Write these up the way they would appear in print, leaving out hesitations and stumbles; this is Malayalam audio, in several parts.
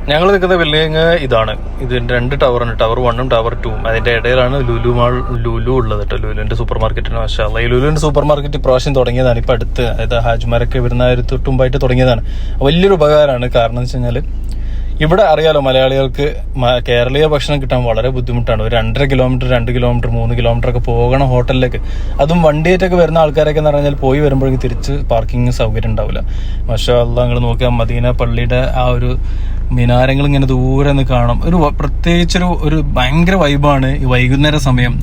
ഞങ്ങൾ നിൽക്കുന്ന ബിൽഡിങ് ഇതാണ്. ഇതിന്റെ 2 ടവറുണ്ട്, ടവർ 1ഉം ടവർ 2ഉം. അതിന്റെ ഇടയിലാണ് ലുലു ഉള്ളത് കേട്ടോ. ലുലുവിന്റെ സൂപ്പർ മാർക്കറ്റിന് മാഷാഅല്ലാഹ്. ഈ ലുലുവിന്റെ സൂപ്പർ മാർക്കറ്റ് ഇപ്രാവശ്യം തുടങ്ങിയതാണ്. ഇപ്പൊ അടുത്ത്, അതായത് ഹാജിമാരൊക്കെ വരുന്ന തൊട്ടുമുമ്പായിട്ട് തുടങ്ങിയതാണ്. വലിയൊരു ഉപകാരമാണ്. കാരണം എന്ന് വെച്ച് കഴിഞ്ഞാൽ ഇവിടെ അറിയാലോ, മലയാളികൾക്ക് കേരളീയ ഭക്ഷണം കിട്ടാൻ വളരെ ബുദ്ധിമുട്ടാണ്. ഒരു 2.5 കിലോമീറ്റർ 2 കിലോമീറ്റർ 3 കിലോമീറ്റർ ഒക്കെ പോകണം ഹോട്ടലിലേക്ക്. അതും വണ്ടിയായിട്ടൊക്കെ വരുന്ന ആൾക്കാരൊക്കെ എന്ന് പറഞ്ഞാൽ പോയി വരുമ്പോഴേക്കും തിരിച്ച് പാർക്കിംഗ് സൗകര്യം ഉണ്ടാവില്ല. മാഷാഅല്ലാഹ്, നിങ്ങൾ നോക്കിയാൽ മദീന പള്ളിയുടെ ആ ഒരു മിനാരങ്ങൾ ഇങ്ങനെ ദൂരെ നിന്ന് കാണാം. പ്രത്യേകിച്ചൊരു ഭയങ്കര വൈബാണ് ഈ വൈകുന്നേര സമയം.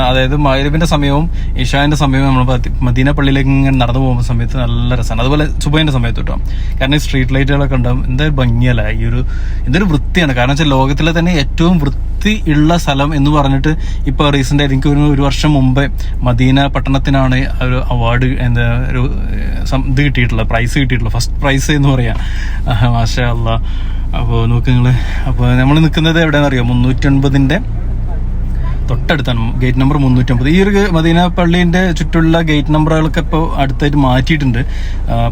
അതായത് മഗ്‌രിബിന്റെ സമയവും ഇശാന്റെ സമയവും നമ്മൾ മദീന പള്ളിയിലേക്ക് ഇങ്ങനെ നടന്നു പോകുന്ന സമയത്ത് നല്ല രസമാണ്. അതുപോലെ സുബഹിന്റെ സമയത്ത് കേട്ടോ. കാരണം ഈ സ്ട്രീറ്റ് ലൈറ്റുകളൊക്കെ ഉണ്ടാവും. എന്തൊരു ഭംഗിയല്ല ഇതൊരു വൃത്തിയാണ്. കാരണം വെച്ചാൽ ലോകത്തിലെ തന്നെ ഏറ്റവും വൃത്തി ഉള്ള സ്ഥലം എന്ന് പറഞ്ഞിട്ട് ഇപ്പൊ റീസെന്റ് ആയിട്ട് എനിക്ക് ഒരു വർഷം മുമ്പേ മദീന പട്ടണത്തിനാണ് ഒരു അവാർഡ്, ഇത് കിട്ടിയിട്ടുള്ളത്, പ്രൈസ് കിട്ടിയിട്ടുള്ളത്, ഫസ്റ്റ് പ്രൈസ് എന്ന് പറയാം. മാഷാഅല്ലാഹ്. അപ്പോൾ നോക്ക് നിങ്ങള്. അപ്പോൾ നമ്മൾ നിൽക്കുന്നത് എവിടെയാണെന്ന് അറിയാം? 309ന്റെ തൊട്ടടുത്താണ് ഗേറ്റ് നമ്പർ 309. ഈ ഒരു മദീന പള്ളിന്റെ ചുറ്റുള്ള ഗേറ്റ് നമ്പറുകളൊക്കെ ഇപ്പോൾ അടുത്തായിട്ട് മാറ്റിയിട്ടുണ്ട്.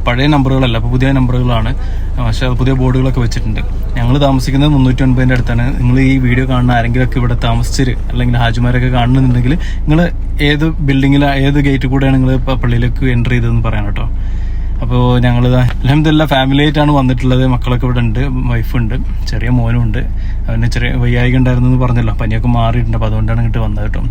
പഴയ നമ്പറുകളല്ല, അപ്പോൾ പുതിയ നമ്പറുകളാണ്. പക്ഷേ പുതിയ ബോർഡുകളൊക്കെ വെച്ചിട്ടുണ്ട്. ഞങ്ങൾ താമസിക്കുന്നത് 309ന്റെ അടുത്താണ്. നിങ്ങൾ ഈ വീഡിയോ കാണുന്ന ആരെങ്കിലുമൊക്കെ ഇവിടെ താമസിച്ചിട്ട് അല്ലെങ്കിൽ ഹാജിമാരൊക്കെ കാണുന്നുണ്ടെങ്കിൽ നിങ്ങൾ ഏത് ബിൽഡിങ്ങിൽ ഏത് ഗേറ്റ് കൂടെയാണ് നിങ്ങൾ ഇപ്പോൾ പള്ളിയിലേക്ക് എൻ്റർ ചെയ്തതെന്ന് പറയാം കേട്ടോ. അപ്പോൾ ഞങ്ങൾ അൽഹംദുലില്ലാഹ് ഫാമിലി ആയിട്ടാണ് വന്നിട്ടുള്ളത്. മക്കളൊക്കെ ഇവിടെ ഉണ്ട്, വൈഫുണ്ട്, ചെറിയ മോനും ഉണ്ട്. അവന് ചെറിയ വയ്യായിക ഉണ്ടായിരുന്നു എന്ന് പറഞ്ഞല്ലോ, പനിയൊക്കെ മാറിയിട്ടുണ്ട്. അപ്പോൾ അതുകൊണ്ടാണ് ഇങ്ങോട്ട് വന്നത് കേട്ടോ.